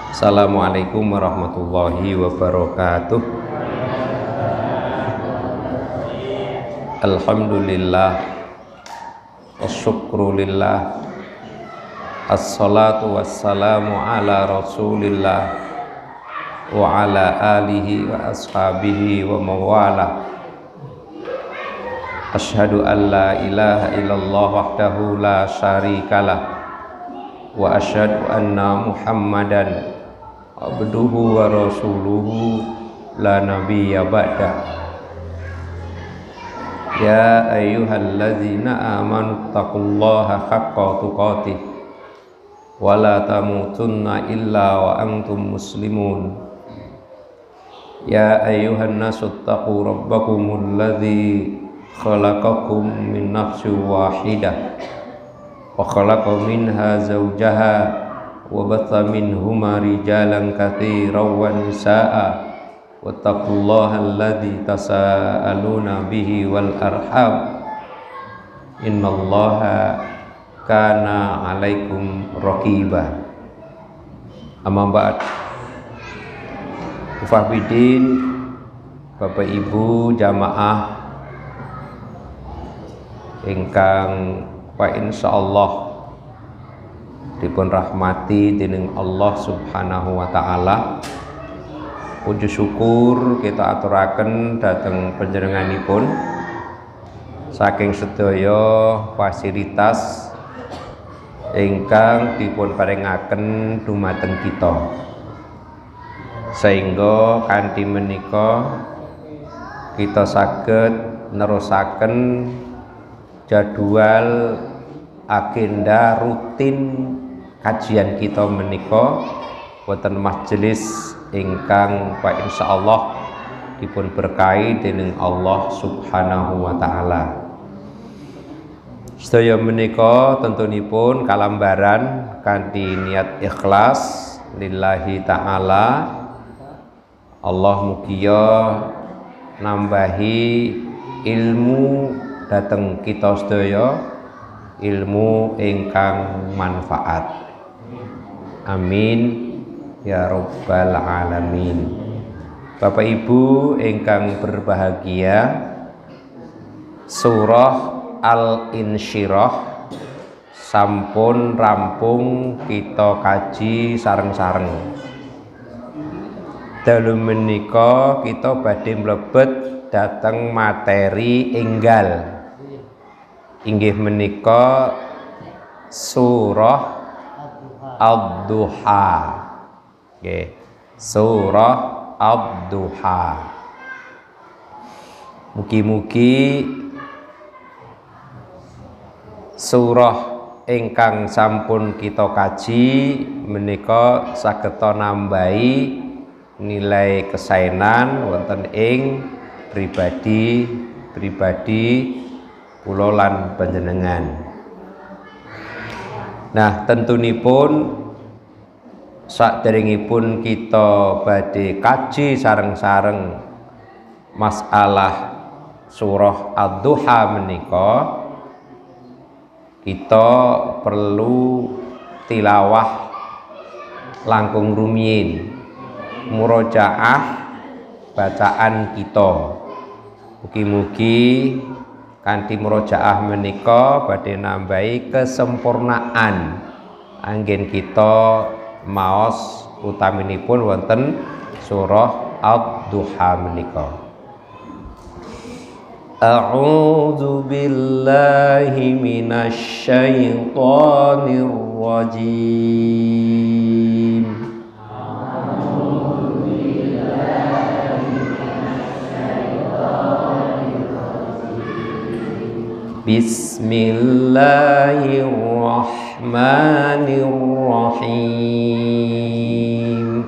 Assalamualaikum warahmatullahi wabarakatuh. Alhamdulillah wassyukrulillah, assalatu wassalamu ala rasulillah wa ala alihi wa ashabihi wa mawalah. Asyhadu an la ilaha illallah wahdahu la syarikalah wa asyhadu anna muhammadan abduhu wa rasuluhu la nabiyya ba'da. Ya ayyuhalladzina amanu taqullaha haqqa tuqatih wa la tamutunna illa wa antum muslimun. Ya ayyuhan nasu taqu rabbakumul ladzi khalaqakum min nafsin wahidah wa khalaqa minha zawjaha wa batha minhuma rijalan katsiran wa nisaa'a wattaqullaha alladzi tasaaluna bihi wal arham innallaha kana 'alaikum raqiba. Amma ba'd. Mufabbidin, Bapak Ibu jamaah ingkang wa insyaallah dipun rahmati dening Allah Subhanahu wa taala. Puji syukur kita aturaken dhateng panjenenganipun saking sedaya fasilitas ingkang dipun paringaken dumateng kita, sehingga kanthi menika kita saged nerusaken jadwal agenda rutin kajian kita menika wonten majelis ingkang Pak insyaallah dipun berkahi dening Allah Subhanahu wa taala. Sedaya menika tentunipun kalambaran kanthi niat ikhlas lillahi taala. Allah mugia nambahi ilmu dhateng kita sedaya, ilmu ingkang manfaat. Amin ya rabbal alamin. Bapak Ibu ingkang berbahagia, surah Al-Insyirah sampun rampung kita kaji sareng-sareng. Dalu menika kita badhe mlebet dhateng materi enggal, inggih menika surah Ad-Duha. Nggih, surah Ad-Duha. Mugi-mugi surah ingkang sampun kita kaji menika saged nambahi nilai kesaenan wonten ing pribadi kula lan panjenengan. Nah, tentunipun saderengipun kita badhe kaji sareng-sareng masalah surah Ad-Duha menika, kita perlu tilawah langkung rumiyin, murojaah bacaan kita. Mugi-mugi kanthi murojaah menika badhe nambahi kesempurnaan anggen kita maos utaminipun wonten surah Ad-Duha menika. A'udzu billahi minasy syaithanir rajim. Bismillahirrahmanirrahim.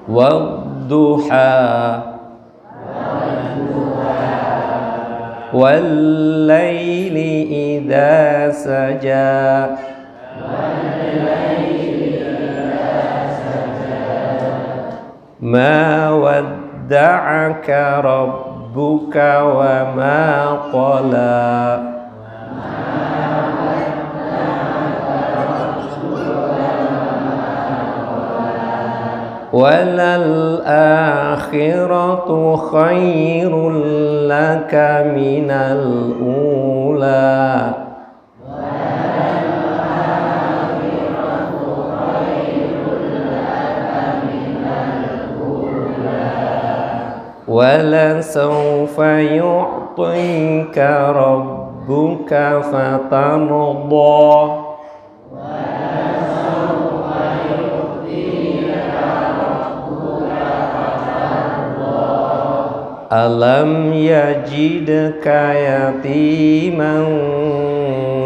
Wadduha wal-laili idza saja ma wadda'aka rabbuka wa ma qala walal akhiratu khairul laka minal ula. Wala sawfa yu'tika rabbuka fatarda. Alam yajidka yatiman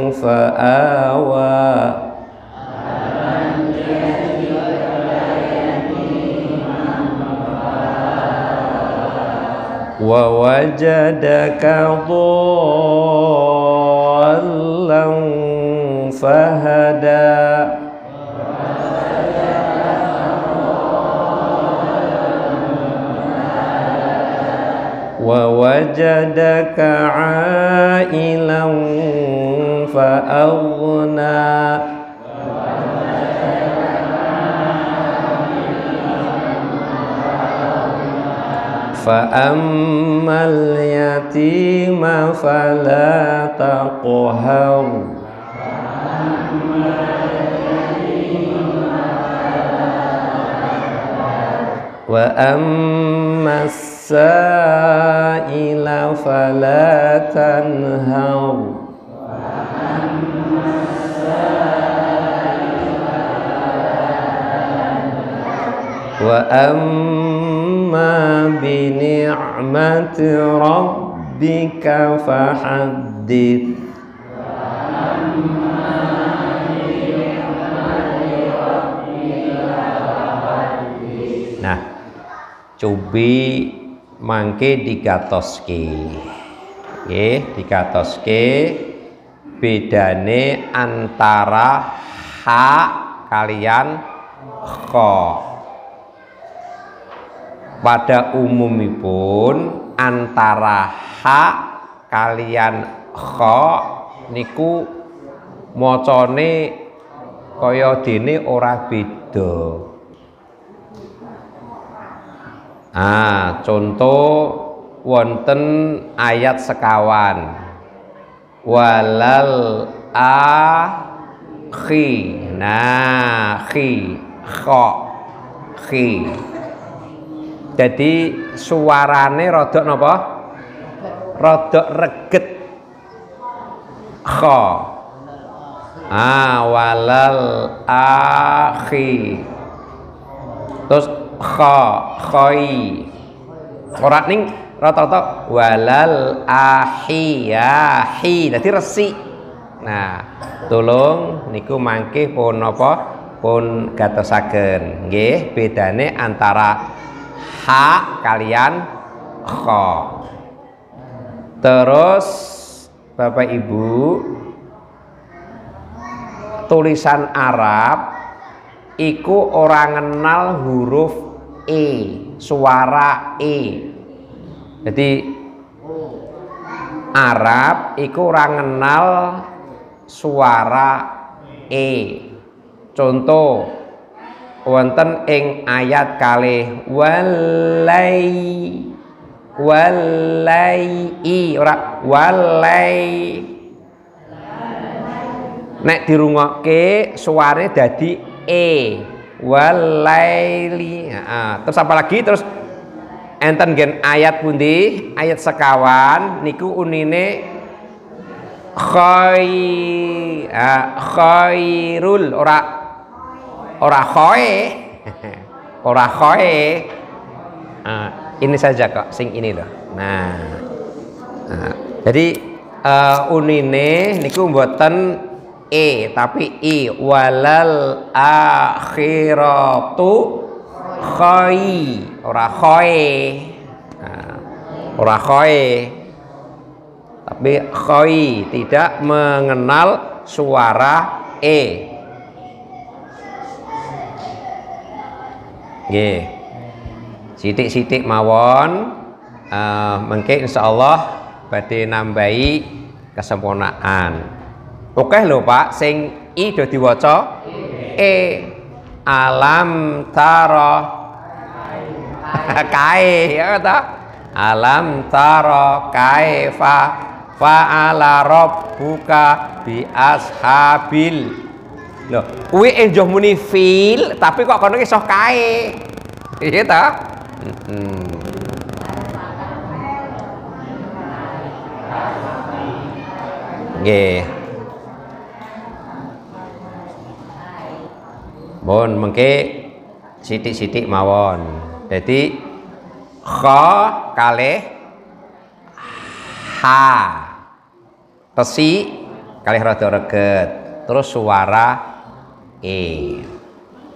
fa'awa. Wa wajadaka dhallan fahada. Wa wajadaka 'ailan fa'aghna. Fa'ammal yatima fala taqhar. Wa ammas sa'ila fala tanhar. Wa amma bi ni'mati rabbika fahaddits. Nah, cobi mangke digatoske. Nggih, digatoske bedane antara ha kalian kha. Pada umumipun antara ha kalian kha niku macane kaya dene ora beda. Contoh wonten ayat sekawan walal akhi. Nah, khi kha khi. Jadi suarane rodok napa? Rodok reget. Kha. Walal akhi. Terus khoi. Ora ning rata-rata walal ahiyahi. Dadi resik. Nah, tolong niku mangke pun napa? Pun gatosaken. Nggih, bedane antara ha kalian kha. Terus Bapak Ibu, tulisan Arab iku ora ngenal huruf e, suara e. Jadi Arab iku ora ngenal suara e. Contoh wonten ing ayat kalih walai ora walai. Nek dirungokke suarane dadi e walaili. Terus apa lagi? Terus enten gen ayat pundi? Ayat sekawan niku unine khairul ora khoe. Ora khoe. Ini saja kok sing ini loh. Nah, jadi unine niku mboten e tapi i walal akhiratu khoi. Ora khoe. Ora khoe. Tapi khoi tidak mengenal suara e. Nggih. Sitik-sitik mawon mengke insyaallah badhe nambahi kesempurnaan. Oke lho Pak, sing i do diwaca e. Alam tara kae ya ta. Alam tara kaifa fa'ala rabbuka bi ashabil. Loh, kuwi enjoh muni fil tapi kok kono iso kae. Iya ta? Nggih. Bon mengke sithik-sithik mawon. Dadi kha kalih ha. Tesi kalih rada reget. Terus suara e.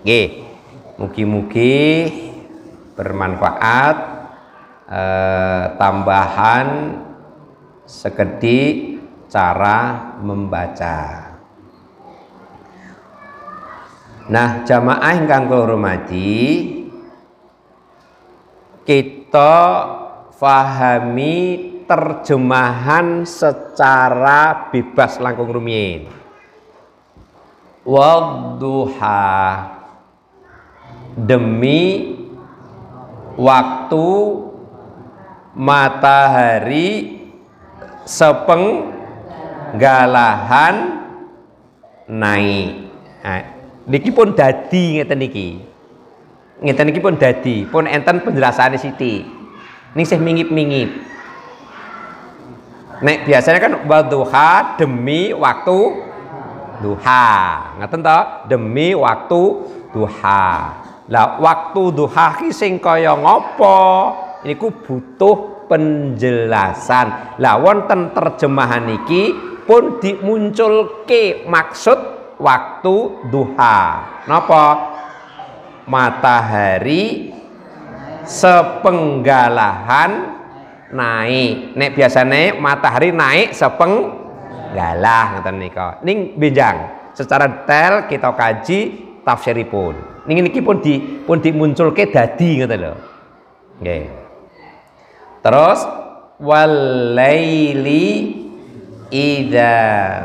Nggih. Mugi-mugi bermanfaat, tambahan sekedhik cara membaca. Nah, jamaah ingkang kula hormati, kita fahami terjemahan secara bebas langkung rumiyin. Wadduha, demi waktu matahari sepenggalahan naik. Nah, niki pun dadi ngeten niki. Ngeten niki pun dadi, pun enten penjelasane sithik. Ning sih mingip-mingip. Nek biasanya kan wadduha demi waktu duha. Ngeten to? Demi waktu duha. Lah waktu duha ki sing kaya ngopo? Niku butuh penjelasan. Lah wonten terjemahan iki pun dimunculke maksud waktu duha. Napa? Matahari sepenggalahan naik. Nek biasane matahari naik sepenggalah ngoten nika. Ning benjang secara detail kita kaji tafsiripun. Ning niki pun dimunculke dadi ngoten lho. Nggih. Terus walaili idza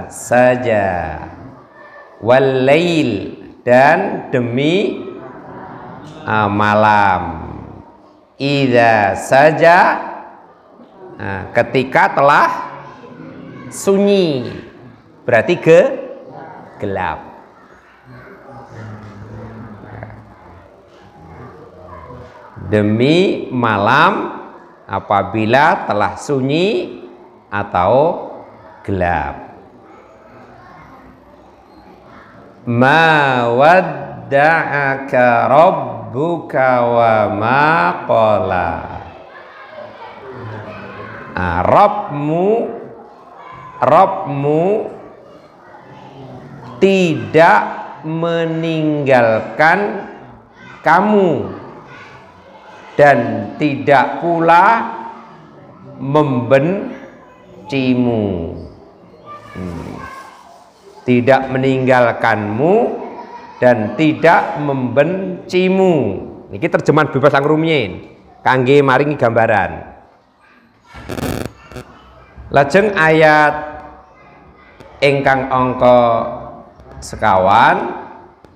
saja. Walail dan demi malam. Idza saja ketika telah sunyi. Berarti gelap. Demi malam apabila telah sunyi atau gelap. Ma wadda'aka rabbuka wa ma qala. Rabbmu tidak meninggalkan kamu dan tidak pula membencimu. Tidak meninggalkanmu dan tidak membencimu. Niki terjemahan bebas lang rumiyin kangge maringi gambaran. Lajeng ayat ingkang angka sekawan,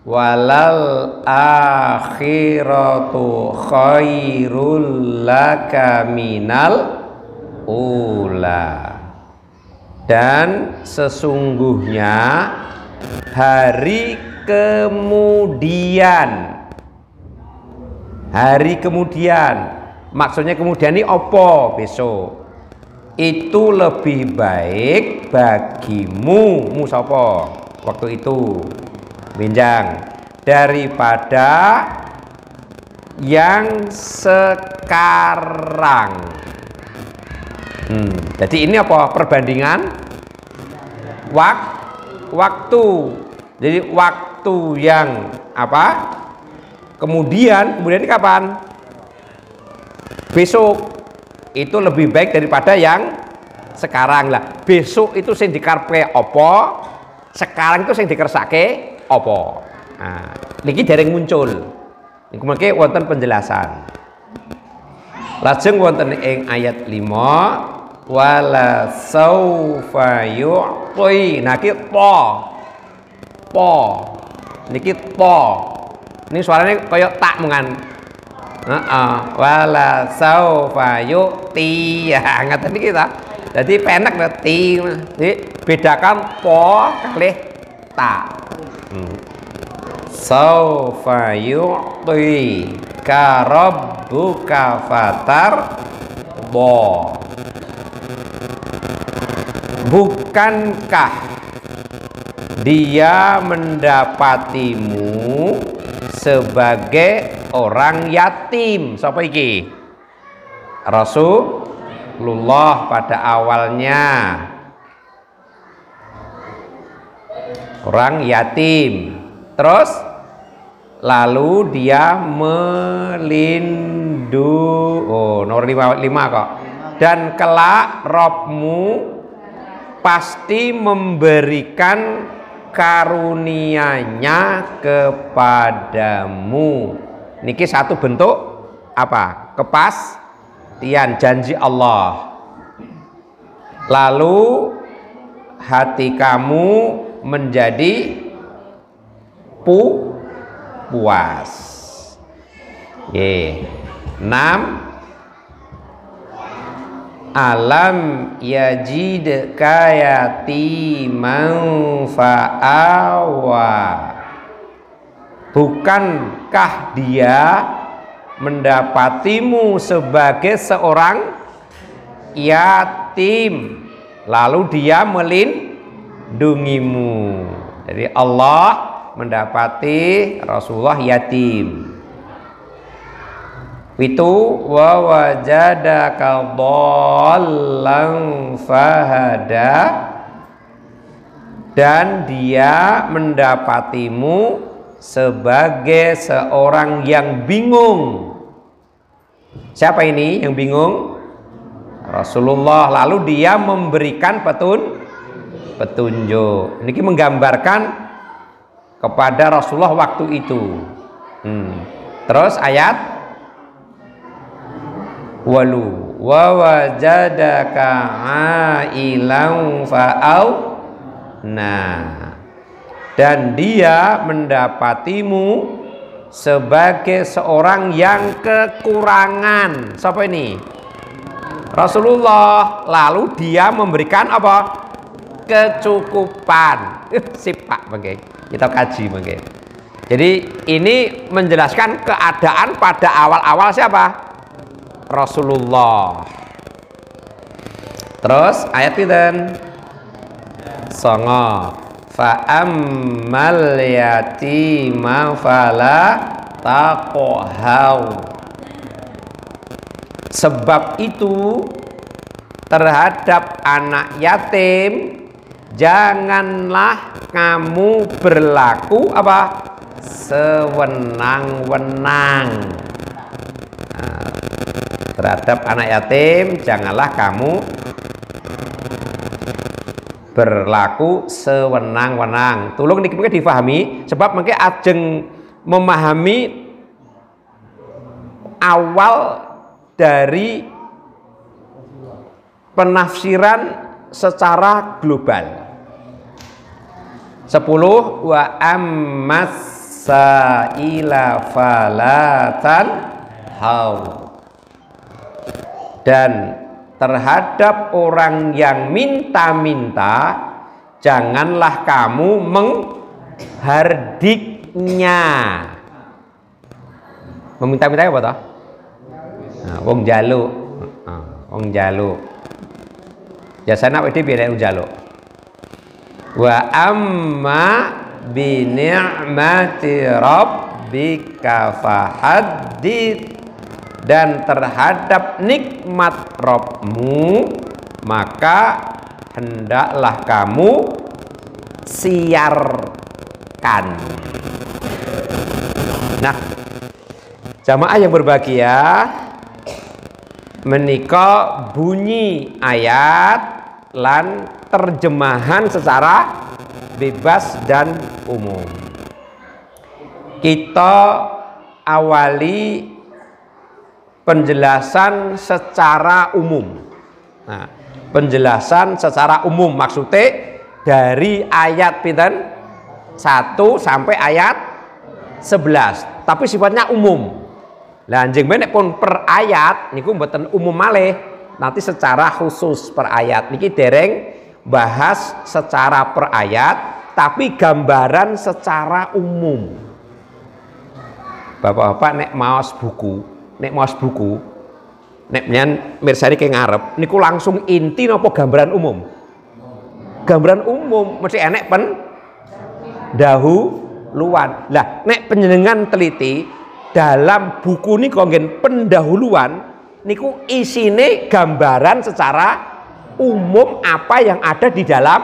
walal akhiratu khairul laka minal ula. Dan sesungguhnya hari kemudian maksudnya kemudian ini opo besok itu lebih baik bagimu musapa waktu itu benjang daripada yang sekarang. Jadi ini apa perbandingan waktu. Jadi waktu yang apa kemudian ini kapan? Besok itu lebih baik daripada yang sekarang lah. Besok itu sing dikarepe apa, sekarang itu sing dikersake apa. Nah, niki dereng muncul. Niku mengke wonten penjelasan. Lajeng wonten ing ayat 5 wala saufa yu'ti. Nah iki po. Niki po. Ini suaranya kayak tak mengan. Wala saufa yu'ti. Ya ngaten iki ta. Jadi penek ti. Jadi bedakan po kalih ta. Saufa yu'ti ka rabbuka fatar bo. Bukankah dia mendapatimu sebagai orang yatim? Sapa iki? Rasulullah pada awalnya orang yatim. Terus lalu dia nomor 5 kok. Dan kelak Robmu pasti memberikan karunia-Nya kepadamu. Niki satu bentuk apa? Kepastian janji Allah. Lalu hati kamu menjadi puas. 6. Alam yajidka yatiman fa'awa. Bukankah dia mendapatimu sebagai seorang yatim lalu dia melindungimu? Jadi Allah mendapati Rasulullah yatim. Itu wa wajadaka dhallan fahada, dan dia mendapatimu sebagai seorang yang bingung. Siapa ini yang bingung? Rasulullah. Lalu dia memberikan petunjuk. Ini menggambarkan kepada Rasulullah waktu itu. Terus ayat walu wa wajadaka ailan fa'au. Nah, dan dia mendapatimu sebagai seorang yang kekurangan. Siapa ini? Rasulullah. Lalu dia memberikan apa? Kecukupan. Sip Pak, bangke. Kita kaji bangke. Jadi ini menjelaskan keadaan pada awal-awal siapa? Rasulullah. Terus ayat pinten? 9. Fa'ammal yatima fala taqhau. Sebab itu terhadap anak yatim janganlah kamu berlaku apa? Sewenang-wenang. Terhadap anak yatim janganlah kamu berlaku sewenang-wenang. Tolong niki mungkin difahami, sebab mungkin ajeng memahami awal dari penafsiran secara global. 10. Wa ammas sa'ila falatan hau. Dan terhadap orang yang minta-minta janganlah kamu menghardiknya. Meminta-minta apa toh? Nah, wong jaluk. Wong jaluk. Biasanya apa dia wong jaluk. Wa amma bi ni'mati rabbika fahaddits. Dan terhadap nikmat Rabbmu maka hendaklah kamu siarkan. Nah, jamaah yang berbahagia, menika bunyi ayat lan terjemahan secara bebas dan umum. Kita awali penjelasan secara umum. Nah, penjelasan secara umum maksudnya dari ayat pinten 1 sampai ayat 11, tapi sifatnya umum. Lah anjing nek pun per ayat niku mboten umum malih, nanti secara khusus per ayat. Niki dereng bahas secara per ayat, tapi gambaran secara umum. Bapak-bapak nek maos buku, nek nyen mirsani ke ngarep niku langsung inti napa gambaran umum? Gambaran umum mesti enek pendahuluan. Lah nek panjenengan teliti dalam buku niku nggen pendahuluan niku isine gambaran secara umum apa yang ada di dalam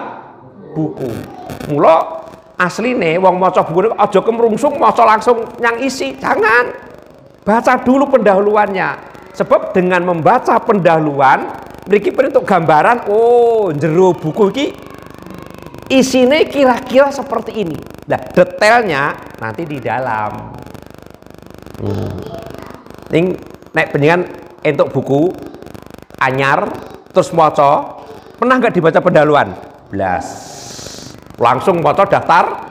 buku. Mula asline wong maca buku niku aja kemrungsung maca langsung yang isi, jangan. Baca dulu pendahuluannya. Sebab dengan membaca pendahuluan mriki penentuk gambaran, oh jero buku iki isine kira-kira seperti ini. Nah, detailnya nanti di dalam. Ning nek panjenengan entuk buku anyar terus maca, pernah nggak dibaca pendahuluan? Blas. Langsung maca daftar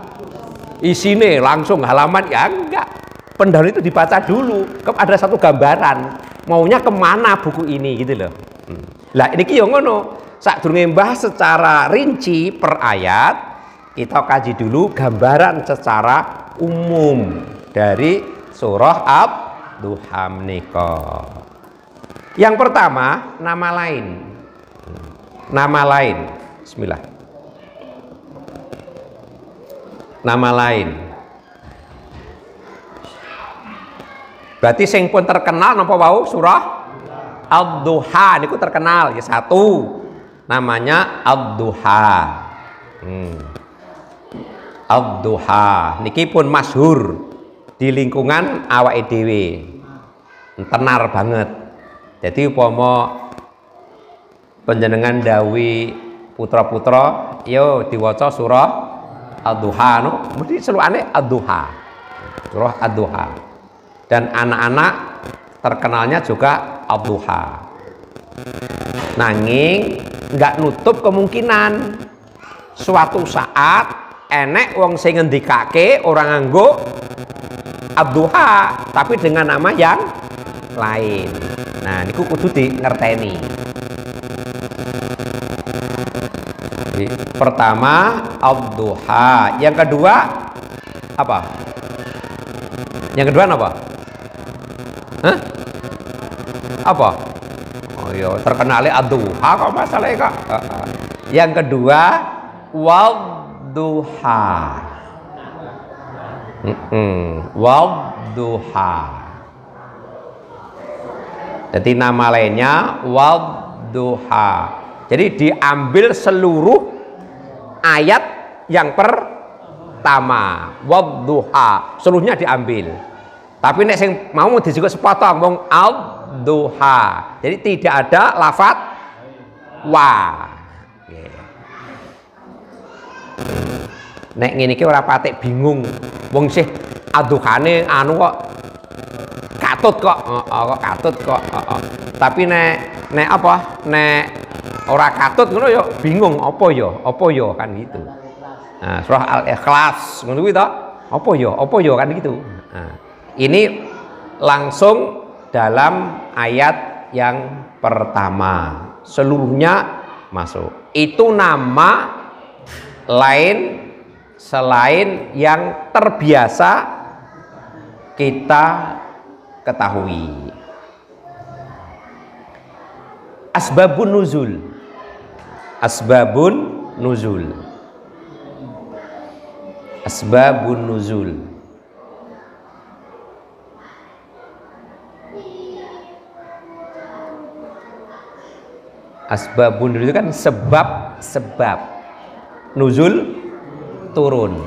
isine langsung halaman ya enggak. Pendahuluan itu dibaca dulu. Ada satu gambaran maunya kemana buku ini gitu loh. Lah ini ki yo ngono. Sakdurunge mbah secara rinci per ayat, kita kaji dulu gambaran secara umum dari surah Ad-Duha menika. Yang pertama, nama lain. Nama lain. Bismillah. Nama lain. Berarti sing pun terkenal napa wau surah Ad-Duha niku terkenal ya satu. Namanya Ad-Duha. Ad-Duha niki pun masyhur di lingkungan awake dhewe. Tenar banget. Jadi upama panjenengan dawi putra-putra yo diwaca surah Ad-Duha no, mesti selukane Ad-Duha. Surah Ad-Duha. Dan anak-anak terkenalnya juga Ad-Duha. Nanging nggak nutup kemungkinan suatu saat enek wong sing ngendikake orang nganggo Ad-Duha tapi dengan nama yang lain. Nah niku kudu di ngerteni. Jadi, pertama Ad-Duha, yang kedua apa? Yang kedua apa? Hah? Apa? Oh iya, terkenalnya Ad-Duha kok masalahnya kok. Yang kedua Wad-Duha. Wad-Duha. Jadi nama lainnya Wad-Duha. Jadi diambil seluruh ayat yang pertama Wad-Duha, seluruhnya diambil. Tapi nek sing mau disebut sepotong wong Ad-Duha. Jadi tidak ada lafaz wa. Nek ngene iki ora patek bingung. Wong sih Ad-Duhane anu kok katut kok. Kok katut kok. Tapi nek apa? Nek ora katut ngono ya bingung apa ya? Apa ya kan gitu. Nah, surah Al-Ikhlas ngono kuwi to. Apa ya kan gitu. Nah, ini langsung dalam ayat yang pertama, seluruhnya masuk. Itu nama lain selain yang terbiasa kita ketahui. Asbabun nuzul. Asbabun nuzul. Asbabun nuzul. Asbabun nuzul itu kan sebab-sebab nuzul turun.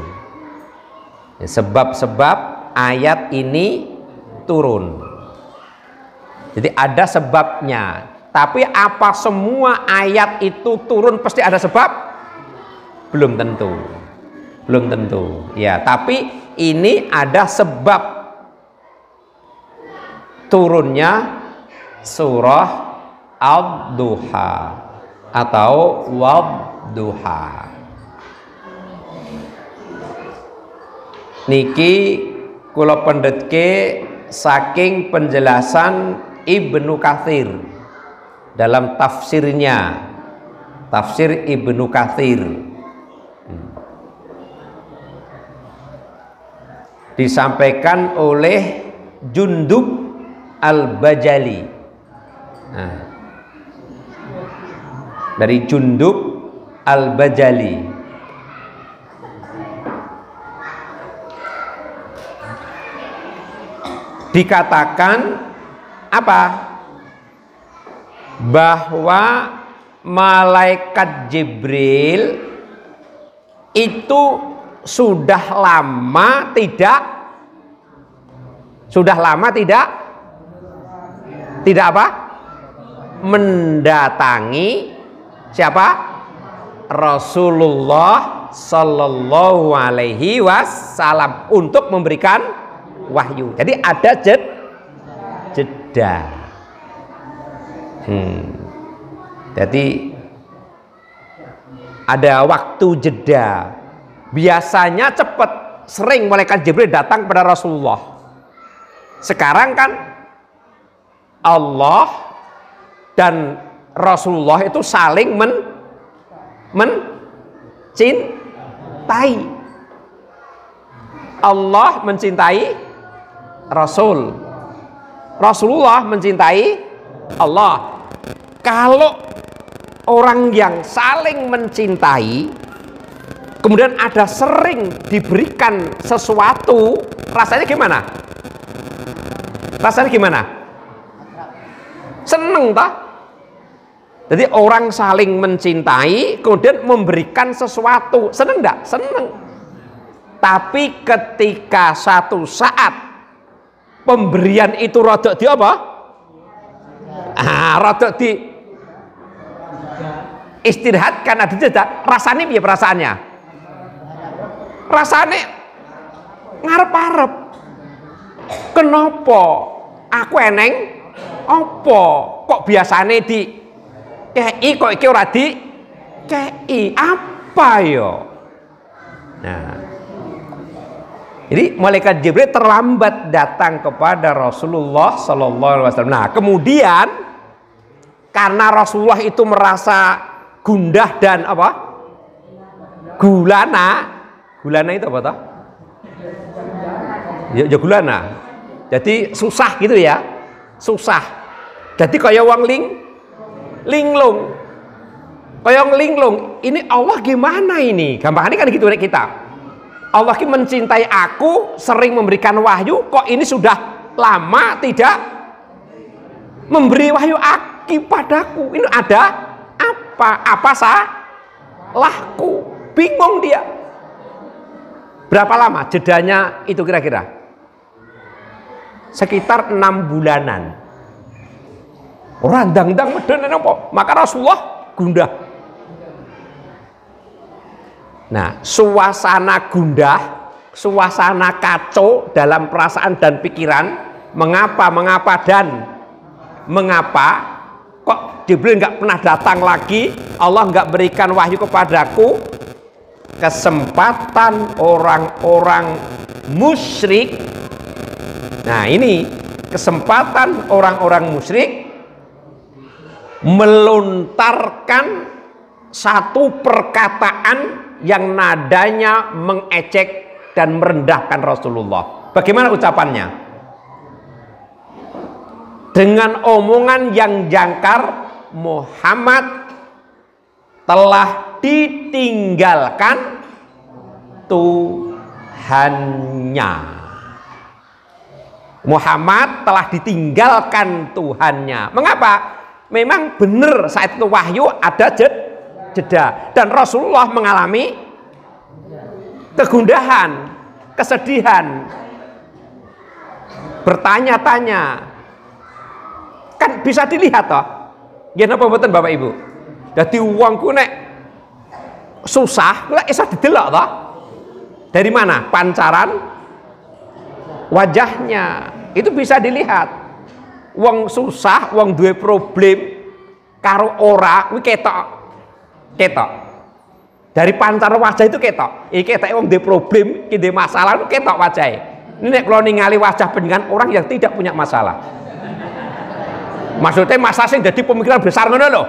Sebab-sebab ayat ini turun. Jadi ada sebabnya. Tapi apa semua ayat itu turun pasti ada sebab? Belum tentu. Belum tentu. Ya, tapi ini ada sebab turunnya surah Ad-Duha atau Wad-Duha. Niki kula pendhetke saking penjelasan Ibnu Katsir dalam tafsirnya, tafsir Ibnu Katsir. Disampaikan oleh Jundub Al-Bajali. Nah, dari Jundub Al-Bajali. Dikatakan apa? Bahwa malaikat Jibril itu sudah lama tidak apa? Mendatangi siapa? Rasulullah Sallallahu Alaihi Wasallam untuk memberikan wahyu. Jadi ada jeda. Jadi ada waktu jeda. Biasanya cepat, sering malaikat Jibril datang kepada Rasulullah. Sekarang kan Allah dan Rasulullah itu saling mencintai. Allah mencintai Rasul, Rasulullah mencintai Allah. Kalau orang yang saling mencintai kemudian ada sering diberikan sesuatu, rasanya gimana? Rasanya gimana? Seneng tak? Jadi orang saling mencintai kemudian memberikan sesuatu, seneng enggak? Seneng. Tapi ketika satu saat pemberian itu rodok di apa? Rodok di istirahatkan, ada jeda. Rasanya biar perasaannya. Rasanya ngarep-arep. Kenapa? Aku eneng apa? Kok biasanya di kei kok iki ora di kei? Apa yo? Nah, jadi malaikat Jibril terlambat datang kepada Rasulullah Sallallahu Alaihi Wasallam. Nah, kemudian karena Rasulullah itu merasa gundah dan apa? Gulana itu apa toh? Ya gulana. Jadi susah gitu ya, susah. Jadi kayak wong linglung. Kayak linglung. Ini Allah gimana ini? Gampangannya kan gitu kita. Allah ini mencintai aku, sering memberikan wahyu, kok ini sudah lama tidak memberi wahyu padaku. Ini ada apa salahku? Bingung dia. Berapa lama jedanya itu kira-kira? Sekitar 6 bulanan. Orang dang-dang medeni apa? Maka Rasulullah gundah. Nah, suasana gundah, suasana kacau dalam perasaan dan pikiran. Mengapa kok Jibril nggak pernah datang lagi? Allah nggak berikan wahyu kepadaku. Kesempatan orang-orang musyrik. Nah, ini kesempatan orang-orang musyrik melontarkan satu perkataan yang nadanya mengejek dan merendahkan Rasulullah. Bagaimana ucapannya? Dengan omongan yang jangkar, Muhammad telah ditinggalkan Tuhannya. Muhammad telah ditinggalkan Tuhannya. Mengapa? Memang benar saat itu wahyu ada jeda dan Rasulullah mengalami kegundahan, kesedihan, bertanya-tanya. Kan bisa dilihat toh. Nggih napa mboten Bapak Ibu? Dadi wongku nek susah lek iso didelok toh. Dari mana? Pancaran wajahnya itu bisa dilihat. Wong susah, wong duwe problem karo ora kuwi ketok. Dari pancaran wajah itu ketok. Iki ketok wong duwe problem, iki duwe masalah itu ketok wajahe. Ini kalau ningali wajah penjenengan orang yang tidak punya masalah. Maksudnya masalah sing jadi pemikiran besar ngono lho.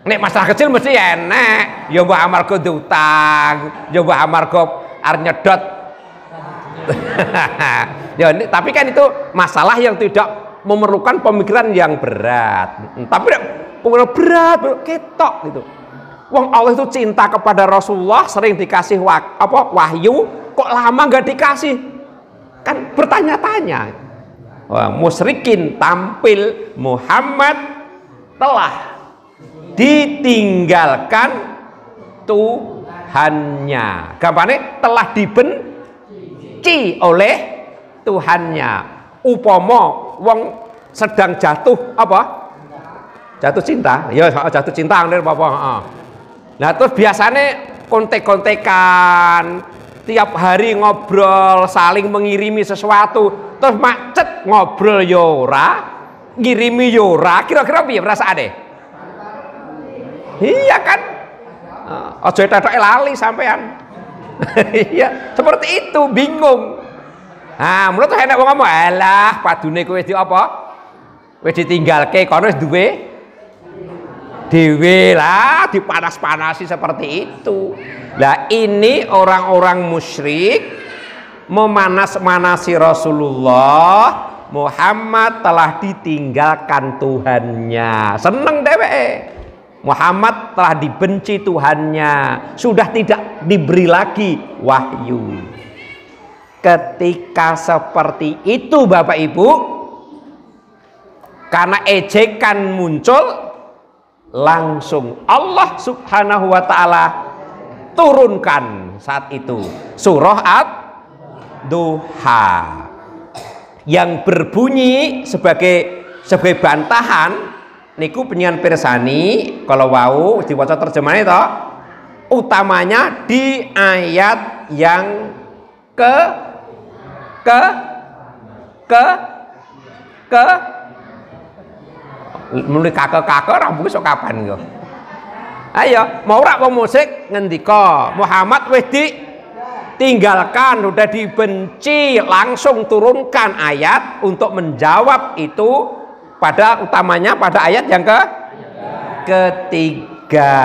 Nek masalah kecil mesti enek, ya mbok amarga diutang, ya mbok amarga arep nyedot. Ya, tapi kan itu masalah yang tidak memerlukan pemikiran yang berat. Tapi pemikiran berat ketok gitu. Wong Allah itu cinta kepada Rasulullah, sering dikasih wahyu, kok lama nggak dikasih? Kan bertanya-tanya. Wah, musyrikin tampil Muhammad telah ditinggalkan Tuhannya. Gampangnya telah dibenci oleh Tuhannya. Upomo wong sedang jatuh apa? Jatuh cinta. Ya jatuh cinta apa? Nah terus biasanya kontek-kontekan, tiap hari ngobrol, saling mengirimi sesuatu, terus macet ngobrol yora, ngirimi yora, kira-kira piye perasaane? Iya kan? Ojo tetok lali sampean. Iya, seperti itu, bingung. Nah, menurut enak wong ngomong, alah padune kowe di apa? Wis ditinggalke kono wis duwe dhewe lah, dipanas-panasi seperti itu. Lah ini orang-orang musyrik memanas-manasi Rasulullah, Muhammad telah ditinggalkan Tuhannya. Seneng dheweke. Muhammad telah dibenci Tuhannya, sudah tidak diberi lagi wahyu. Ketika seperti itu Bapak Ibu, karena ejekan muncul, langsung Allah Subhanahu wa ta'ala turunkan saat itu surah Ad-Duha yang berbunyi sebagai bantahan niku penyian pirsani kalau wau diwaca terjemahan itu utamanya di ayat yang mulai kakek-kakek rambut sok kapan yo. Ayo, mau rak wong musik ngendika Muhammad wis ditinggalkan, udah dibenci, langsung turunkan ayat untuk menjawab itu pada utamanya pada ayat yang ketiga.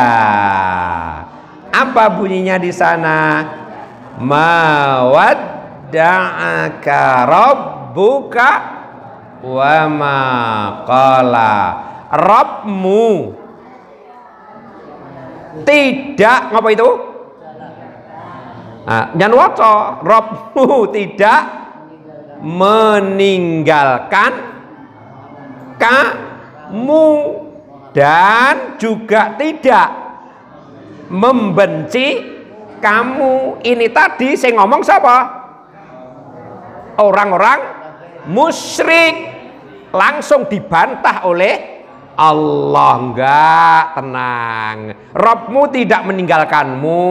Apa bunyinya di sana? Mawadda'aka rabbuka wa ma qala. Rabbmu tidak ngapa itu? Jangan waca. Rabbmu tidak meninggalkan kamu dan juga tidak membenci kamu. Ini tadi saya ngomong siapa? Orang-orang musyrik. Langsung dibantah oleh Allah. Enggak, tenang. Rabbmu tidak meninggalkanmu,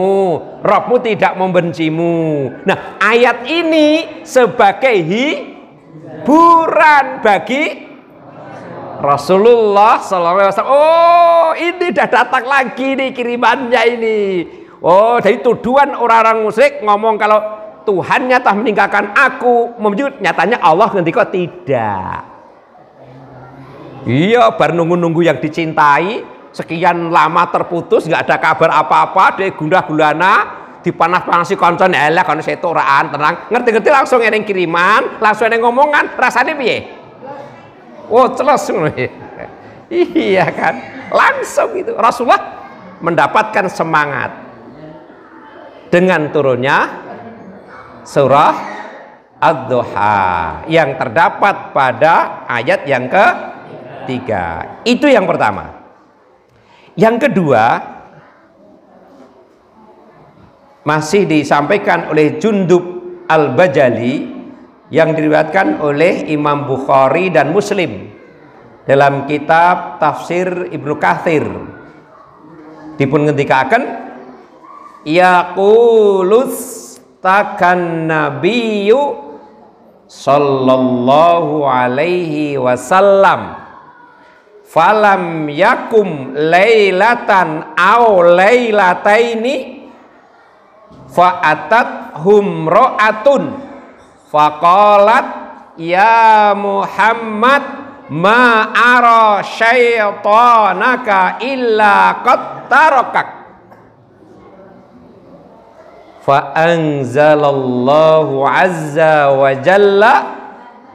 Rabbmu tidak membencimu. Nah ayat ini sebagai hiburan bagi Rasulullah SAW. Oh ini dah datang lagi nih kirimannya ini. Oh dari tuduhan orang-orang musyrik ngomong kalau Tuhannya telah meninggalkan aku, menyebut nyatanya Allah ngendika tidak. Iya, bar nunggu-nunggu yang dicintai sekian lama terputus, nggak ada kabar apa-apa, dia gundah gulana, dipanas-panasi koncon, elah kono setoraan tenang, ngerti-ngerti langsung eneng kiriman, langsung eneng ngomongan, rasanya piye? Oh, celos. Iya kan? Langsung itu Rasulullah mendapatkan semangat dengan turunnya surah Ad-Duha yang terdapat pada ayat yang ketiga. Itu yang pertama. Yang kedua masih disampaikan oleh Jundub Al-Bajali yang diriwayatkan oleh Imam Bukhari dan Muslim dalam kitab Tafsir Ibnu Katsir. Dipun ngendikaken yaqulus takan nabiyyu sallallahu alaihi wasallam falam yakum lailatan aw lailataini fa'atat humra'atun Faqalat ya Muhammad ma ara syaitanaka illa qad tarakak. Fa anzalallahu azza wa jalla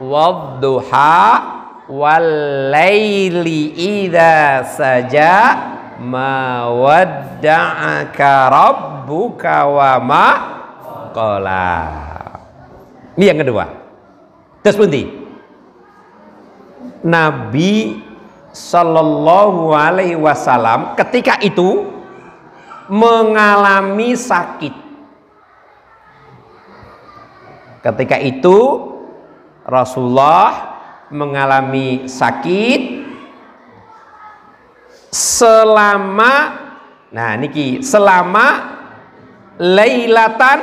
wadduha wal laili idza saja ma wadda'aka rabbuka wa ma qala. Ini yang kedua. Terus pundi? Nabi Sallallahu Alaihi Wasallam ketika itu mengalami sakit. Ketika itu Rasulullah mengalami sakit selama, nah niki, selama lailatan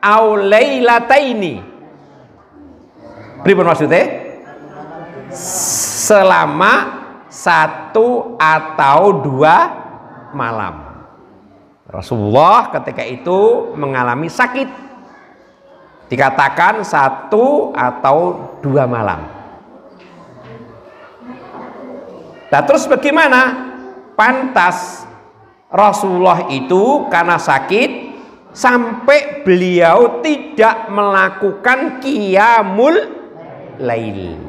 au lailataini. Pripun maksudnya? Selama 1 atau 2 malam. Rasulullah ketika itu mengalami sakit, dikatakan 1 atau 2 malam. Nah terus bagaimana? Pantas Rasulullah itu karena sakit sampai beliau tidak melakukan qiyamul lail.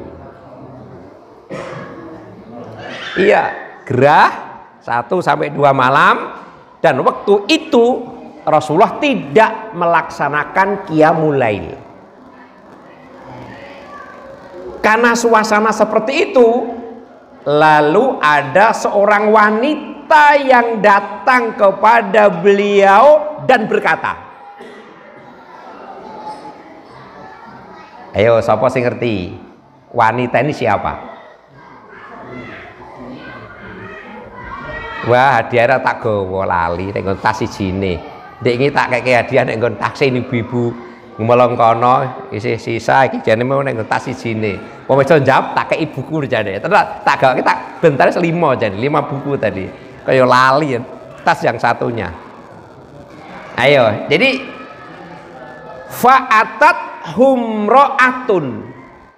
Iya, gerah 1 sampai 2 malam, dan waktu itu Rasulullah tidak melaksanakan qiyamul lail. Karena suasana seperti itu, lalu ada seorang wanita yang datang kepada beliau dan berkata, ayo siapa sing ngerti wanita ini siapa? Wah, hadiah tak gawa lali nek nggon tas sijine. Ndek iki tak keke hadiah nek nggon taksi ibu-ibu ngomong kono isih sisa iki jane mau nek nggon tas sijine. Wong iso njawab tak kei buku jane. Terus tak gawake tak bentare 5 jane, 5 buku tadi. Kaya lali tas yang satunya. Ayo, jadi fa'atat humra'atun.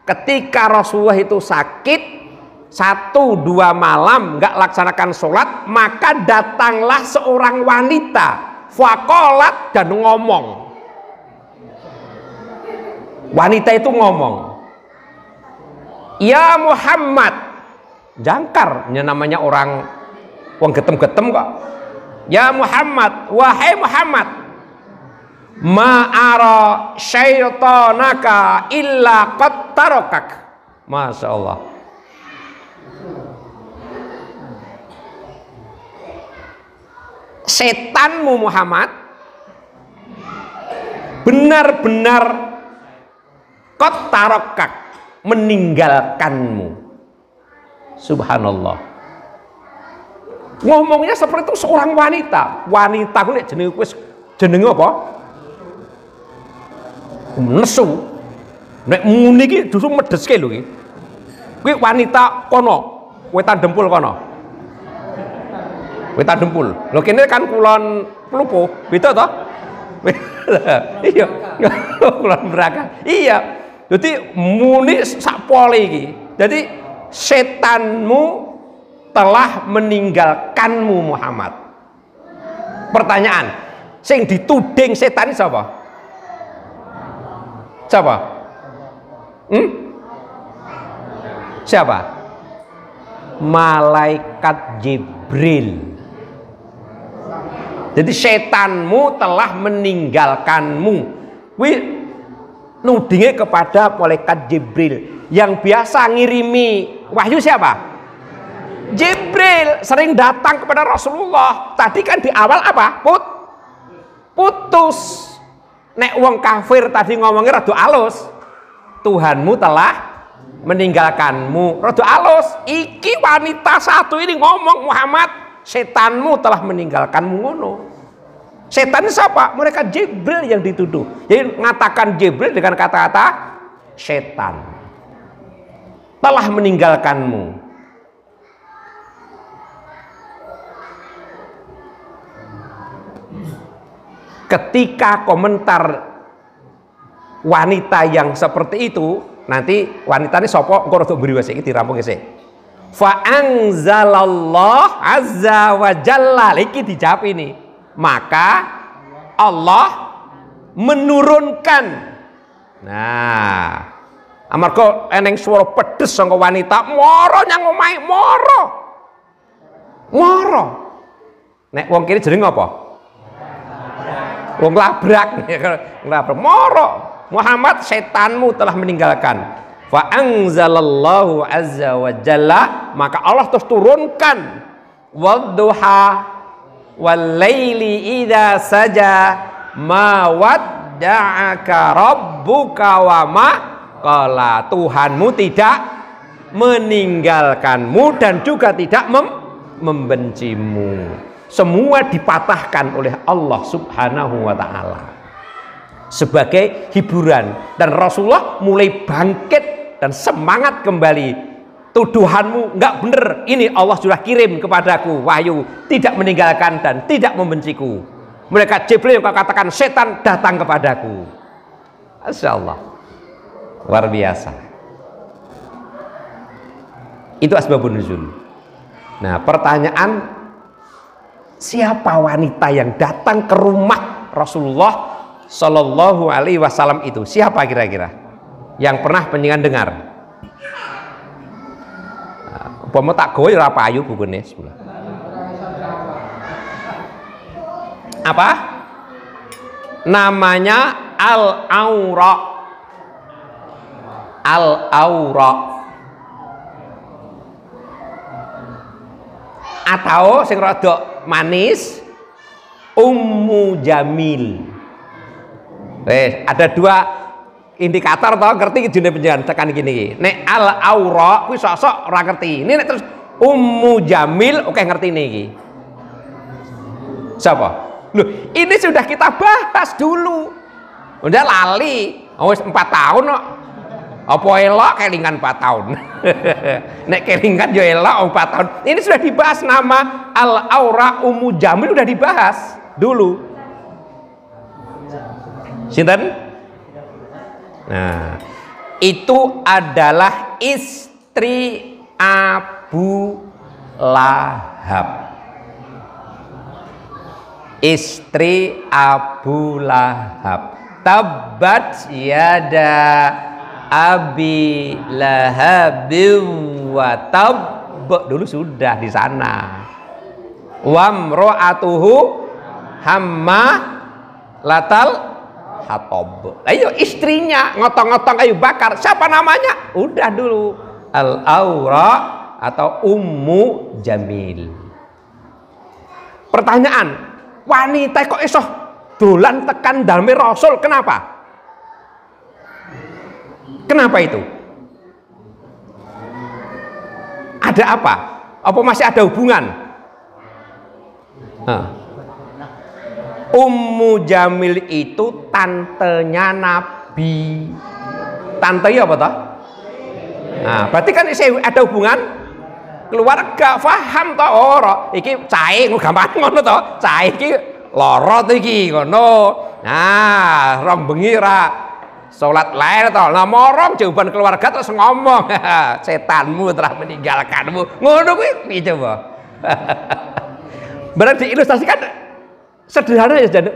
Ketika Rasulullah itu sakit 1-2 malam nggak laksanakan sholat, maka datanglah seorang wanita faqalat, dan ngomong. Wanita itu ngomong, ya Muhammad, jangkarnya namanya orang getem-getem kok. Ya Muhammad, wahai Muhammad, ma'ara syaitanaka illa qad tarakak. Masya Allah. Setanmu Muhammad benar-benar qad tarakak, meninggalkanmu. Subhanallah. Ngomongnya seperti itu seorang wanita. Wanita ku nek jenenge wis jenenge apa? Nesu. Nek muni iki justru medeske lho iki. Kuwi wanita kono, wetan dempul kono. Wetan dempul. Lho kene kan kulon Plupo, beda toh? Iya. Kulon Braga. Iya. Jadi muni sak pole iki. Jadi setanmu telah meninggalkanmu Muhammad. Pertanyaan, sing dituding setan siapa? Siapa? Siapa? Malaikat Jibril. Jadi setanmu telah meninggalkanmu. Wi nudingnya kepada malaikat Jibril yang biasa ngirimi wahyu. Siapa? Jibril sering datang kepada Rasulullah. Tadi kan di awal apa? Putus. Nek wong kafir tadi ngomongnya rada alus. Tuhanmu telah meninggalkanmu. Rada alus. Iki wanita satu ini ngomong, Muhammad, setanmu telah meninggalkanmu ngono. Setan siapa? Mereka Jibril yang dituduh. Jadi mengatakan Jibril dengan kata-kata setan telah meninggalkanmu. Ketika komentar wanita yang seperti itu, nanti wanita ini sopo engko rada mburi wis iki dirampung sik. Fa anzalallah azza wa jalla, iki dijawab ini. Maka Allah menurunkan. Nah, amarga eneng swara pedes saka wanita, mara nyang omahe, mara. Mara. Nek wong kiri jeneng apa? Wong labrak. Labrak. Mara. Muhammad, setanmu telah meninggalkan. Fa anzalallahu azza wa jalla, maka Allah terus turunkan wadduha wal laili idza saja ma wadda'aka rabbuka wa ma qala. Tuhanmu tidak meninggalkanmu dan juga tidak membencimu. Semua dipatahkan oleh Allah Subhanahu wa taala sebagai hiburan, dan Rasulullah mulai bangkit dan semangat kembali. Tuduhanmu enggak benar, ini Allah sudah kirim kepadaku wahyu, tidak meninggalkan dan tidak membenciku. Mereka Jibril yang kau katakan setan datang kepadaku. Masya Allah, luar biasa. Itu asbabun nuzul. Nah, pertanyaan, siapa wanita yang datang ke rumah Rasulullah Shallallahu Alaihi Wasallam itu? Siapa kira-kira yang pernah penjenengan dengar? Umpama tak goy ora payu bukune sebelah. Apa? Namanya Al-Aura. Al-Aura. Atau sing rada manis, Ummu Jamil. Ada dua indikator toh, ngerti jenenge penjenengan tekan gini. Nek Al-Aura kuwi sok-sok ora ngerti. Ini nek terus Ummu Jamil oke ngerti niki. Siapa? Loh, ini sudah kita bahas dulu. Udah lali. Wis 4 tahun kok. Apa elok kelingan 4 tahun. Nek kelingan yo elok 4 tahun. Ini sudah dibahas, nama Al-Aura Ummu Jamil udah dibahas dulu. Sinten? Nah, itu adalah istri Abu Lahab. Istri Abu Lahab. Tabbat yada Abi Lahabin wa tab. Dulu sudah di sana. Wamro'atuhu hamma latal hatob. Ayo istrinya ngotong-ngotong kayu bakar. Siapa namanya? Udah dulu. Al-Aura atau Ummu Jamil. Pertanyaan, wanita kok iso dolan tekan daleme Rasul? Kenapa? Kenapa itu? Ada apa? Apa masih ada hubungan? Ummu Jamil itu tantenya Nabi. Tante apa toh? Nah, berarti kan ada hubungan keluarga, paham toh? Ora, iki cahe gampang ngono toh. Cahe iki lara iki ngono. Nah, rong bengi ra salat lair toh. Lah morong jawaban keluarga terus ngomong, setanmu telah meninggalkanmu. Ngono kuwi piye coba? Berarti ilustrasikan sederhana ya, jadi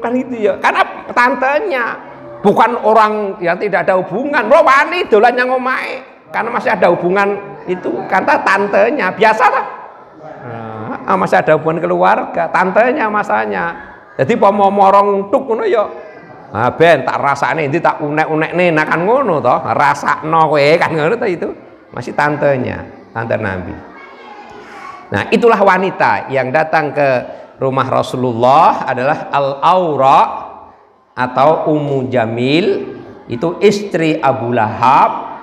kan itu ya, karena tantenya, bukan orang yang tidak ada hubungan. Bro, wani dolan yang omahe karena masih ada hubungan itu, karena tantenya biasa lah. Nah, masih ada hubungan keluarga, tantenya masanya. Jadi mau morong tuk ngono ya. Ah ben tak rasane, ini tak unek-unekne nah kan ngono toh, rasakno kowe kan ngono toh, itu masih tantenya, tante Nabi. Nah, itulah wanita yang datang ke rumah Rasulullah adalah Al-Aura atau Ummu Jamil. Itu istri Abu Lahab.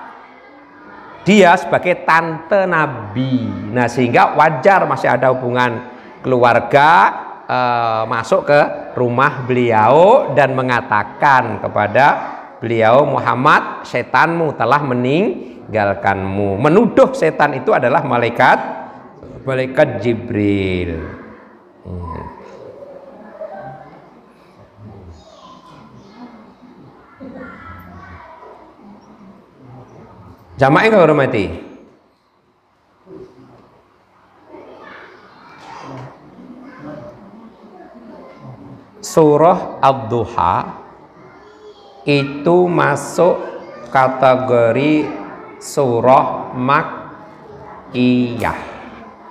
Dia sebagai tante Nabi. Nah, sehingga wajar masih ada hubungan keluarga, masuk ke rumah beliau dan mengatakan kepada beliau, Muhammad, setanmu telah meninggalkanmu. Menuduh setan itu adalah malaikat Jibril. Jamaah yang hormati. Surah Ad-Duha itu masuk kategori surah Makkiyah.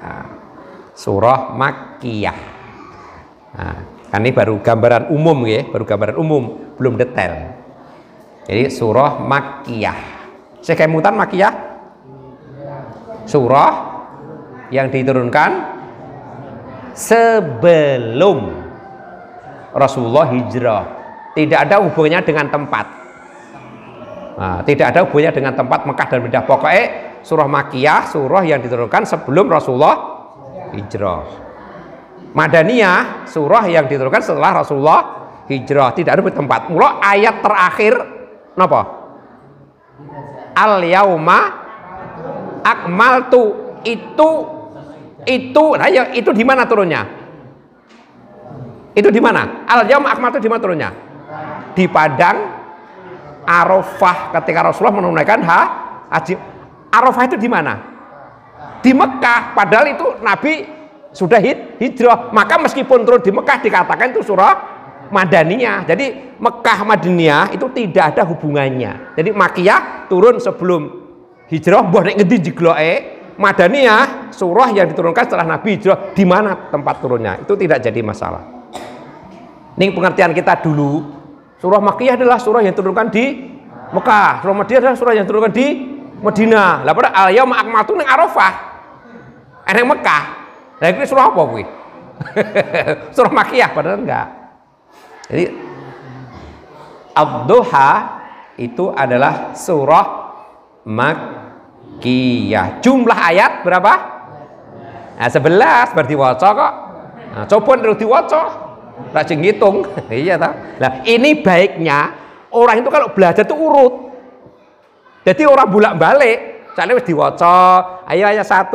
Nah, surah Makkiyah. Nah, kan ini baru gambaran umum ya, baru gambaran umum, belum detail. Jadi surah Makkiyah. Sekemutan Makkiyah, surah yang diturunkan sebelum Rasulullah hijrah. Tidak ada hubungannya dengan tempat. Nah, tidak ada hubungannya dengan tempat Mekah dan Madinah. Pokoknya surah Makkiyah, surah yang diturunkan sebelum Rasulullah hijrah. Madaniyah, surah yang diturunkan setelah Rasulullah hijrah. Tidak ada tempat. Mula ayat terakhir napa? Al yauma akmaltu, itu nah ya, itu di mana turunnya? Itu di mana? Al yauma akmaltu di mana turunnya? Di padang Arafah ketika Rasulullah menunaikan haji. Arafah itu di mana? Di Mekah, padahal itu Nabi sudah hijrah. Maka meskipun turun di Mekah dikatakan itu surah Madaniyah. Jadi Mekah Madaniyah itu tidak ada hubungannya. Jadi Makkiyah turun sebelum hijrah, mbah nek ngendi jigloke. Madaniyah surah yang diturunkan setelah Nabi hijrah, di mana tempat turunnya itu tidak jadi masalah. Ini pengertian kita dulu. Surah Makkiyah adalah surah yang diturunkan di Mekah. Surah Madinah adalah surah yang diturunkan di Madinah. Lah pada al yauma akmaltu ning Arafah. Eneng Mekah. Lah iki surah apa kuwi? Surah Makkiyah padahal enggak. Jadi Ad-Duha itu adalah surah Makkiyah. Jumlah ayat berapa? Nah, 11 berarti waca kok. Nah, coba terus diwaca. Rajin ngitung. Iya toh. Nah, ini baiknya orang itu kalau belajar itu urut. Jadi orang bolak-balik. Soalnya wis diwaca, ayo ayat 1,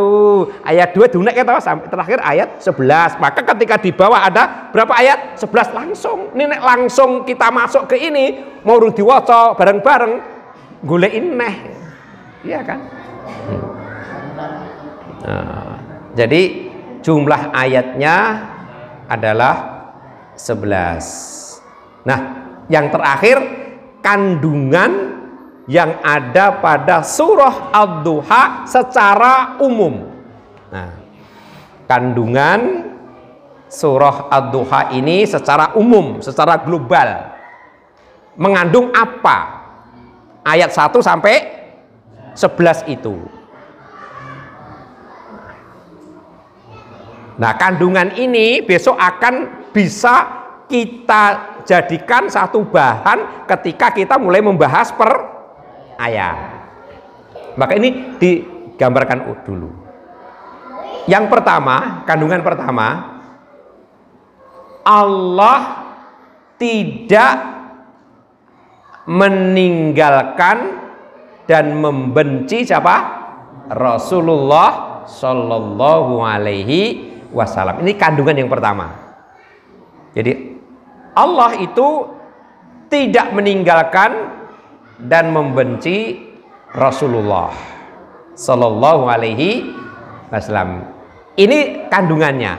ayat 2 dunek ya sampai terakhir ayat 11. Maka ketika di bawah ada berapa ayat? 11 langsung. Ini nek langsung kita masuk ke ini, mau diwaca bareng-bareng, golekin neh. Iya kan? Nah, jadi jumlah ayatnya adalah 11. Nah, yang terakhir kandungan yang ada pada surah Ad-Duha secara umum. Nah, kandungan surah Ad-Duha ini secara umum, secara global mengandung apa? Ayat 1 sampai 11 itu. Nah, kandungan ini besok akan bisa kita jadikan satu bahan ketika kita mulai membahas per ayat. Maka ini digambarkan dulu. Yang pertama, kandungan pertama, Allah tidak meninggalkan dan membenci siapa? Rasulullah Shallallahu Alaihi Wasallam. Ini kandungan yang pertama. Jadi Allah itu tidak meninggalkan dan membenci Rasulullah Sallallahu Alaihi Wasallam. Ini kandungannya.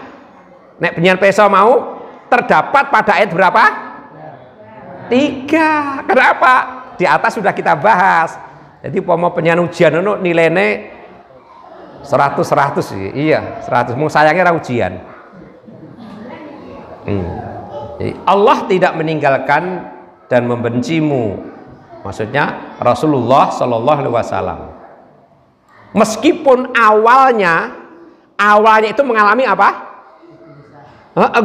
Nek penyan peso mau terdapat pada ayat berapa? 3. Kenapa? Di atas sudah kita bahas. Jadi pomo penyan ujian itu nilainya 100. Iya 100. Mau sayangnya ujian. Jadi Allah tidak meninggalkan dan membencimu. Maksudnya Rasulullah Shallallahu Alaihi Wasallam. Meskipun awalnya itu mengalami apa?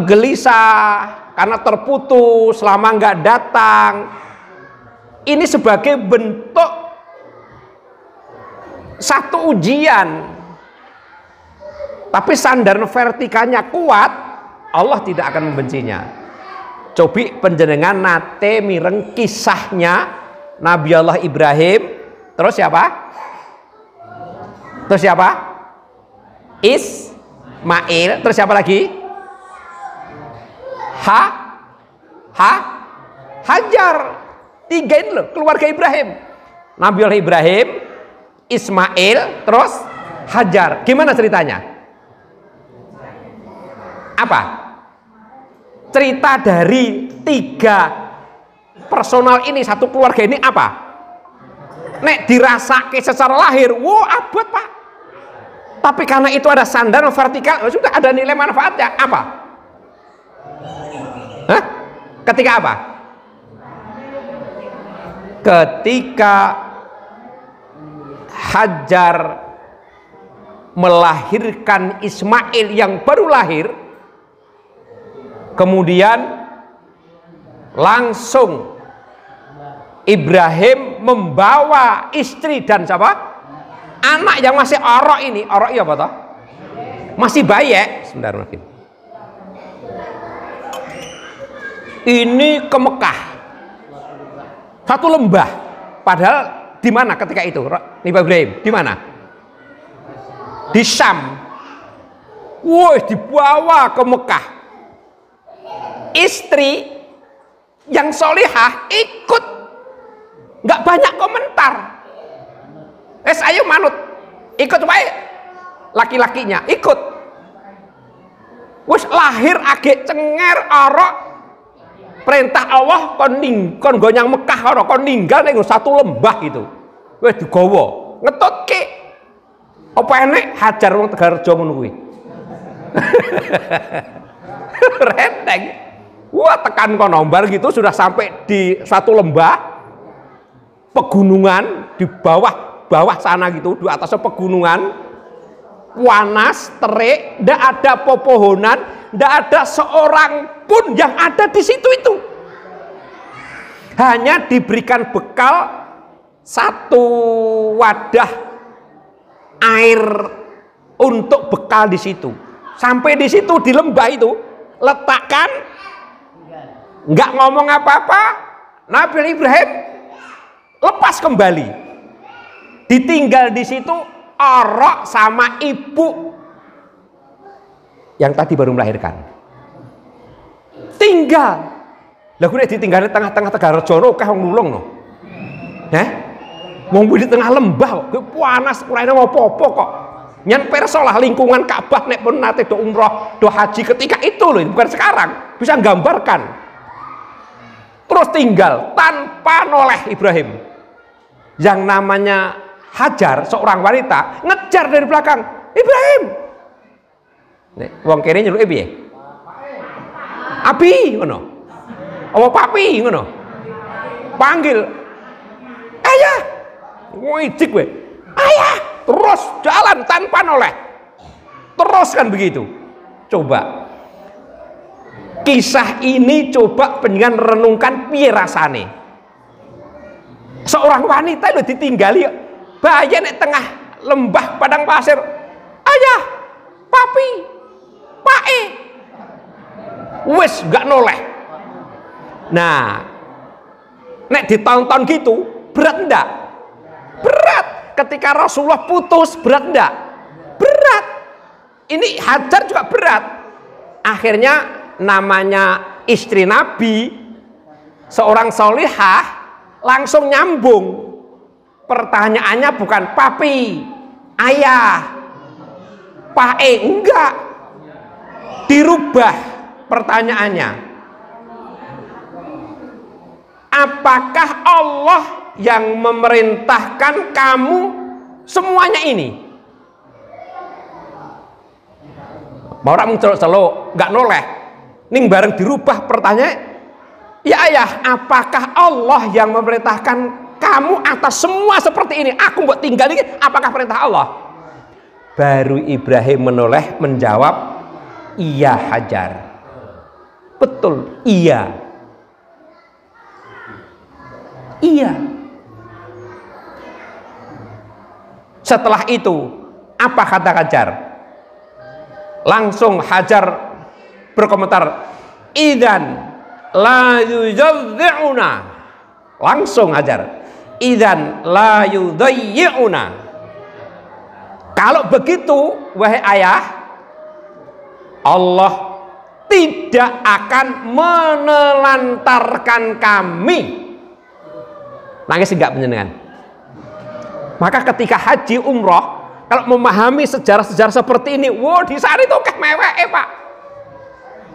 Gelisah karena terputus, lama nggak datang. Ini sebagai bentuk satu ujian. Tapi sandar vertikalnya kuat, Allah tidak akan membencinya. Cobi penjenengan nate mireng kisahnya Nabi Allah Ibrahim, terus siapa? Ismail, terus siapa lagi? Hajar. 3 ini loh keluarga Ibrahim. Nabi Allah Ibrahim, Ismail, terus Hajar. Gimana ceritanya? Apa? Cerita dari 3 personal ini, satu keluarga ini apa? Nek dirasake secara lahir, wow abot Pak. Tapi karena itu ada sandaran vertikal, sudah ada nilai manfaatnya. Apa? Hah? Ketika apa? Ketika Hajar melahirkan Ismail yang baru lahir, kemudian langsung Ibrahim membawa istri dan siapa? Anak yang masih orok ini. Orok iya apa toh? Masih bayi ya? Sebentar mungkin. Ini ke Mekah. Satu lembah. Padahal di mana ketika itu? Nabi Ibrahim di mana? Di Syam. Woi, dibawa ke Mekah. Istri yang solihah ikut, nggak banyak komentar. Ayo manut, ikut baik. Laki-lakinya ikut. Wes lahir agek cenger orok. Perintah Allah kon gonyang Mekah ora kon ninggal ning satu lembah itu. Wes digawa, ngetutke. Apa enek Hajar wong Tegarrejo ngono kuwi. Reteng. Wah, tekan kono bar gitu sudah sampai di satu lembah pegunungan di bawah sana gitu, di atasnya pegunungan, panas, terik, ndak ada pepohonan, ndak ada seorang pun yang ada di situ itu. Hanya diberikan bekal satu wadah air untuk bekal di situ. Sampai di situ di lembah itu letakkan, nggak ngomong apa-apa. Nabi Ibrahim lepas kembali, ditinggal di situ orok sama ibu yang tadi baru melahirkan. Tinggal, lah gue ditinggal di tengah-tengah Tegarrejo no, kayak ngulung no, mau di tengah lembah, gue panas, kurangnya mau popo kok. Nyan persolah lingkungan Ka'bah nek pun nate do umroh, do haji ketika itu loh, bukan sekarang, bisa gambarkan. Terus tinggal tanpa noleh Ibrahim. Yang namanya Hajar, seorang wanita, ngejar dari belakang, Ibrahim. Nek wong kene nyeluk piye? Abi ngono. Apa papi ngono? Panggil. Ayah. Ngojek we. Ayah, terus jalan tanpa noleh. Terus kan begitu. Coba. Kisah ini coba pengen renungkan piye rasane. Seorang wanita itu ditinggali bayi nek tengah lembah padang pasir. Ayah, papi, pae. Wes gak noleh. Nah, nek ditonton gitu berat enggak? Berat. Ketika Rasulullah putus berat enggak? Berat. Ini Hajar juga berat. Akhirnya namanya istri Nabi, seorang solihah, langsung nyambung. Pertanyaannya bukan papi, ayah, pae, enggak. Dirubah pertanyaannya. Apakah Allah yang memerintahkan kamu semuanya ini? Mau orang celuk-celuk, enggak noleh. Ning bareng dirubah pertanyaan, ya ayah, apakah Allah yang memerintahkan kamu atas semua seperti ini? Aku buat tinggal ini, apakah perintah Allah? Baru Ibrahim menoleh menjawab, iya Hajar. Betul, iya. Iya. Setelah itu, apa kata Hajar? Langsung Hajar berkomentar, idzan la yudayyi'una. Langsung Hajar, idzan la yudayyi'una. Kalau begitu wahai ayah, Allah tidak akan menelantarkan kami. Nangis enggak panjenengan? Maka ketika haji umroh, kalau memahami sejarah-sejarah seperti ini, wow, di sana itu oke mewek Pak.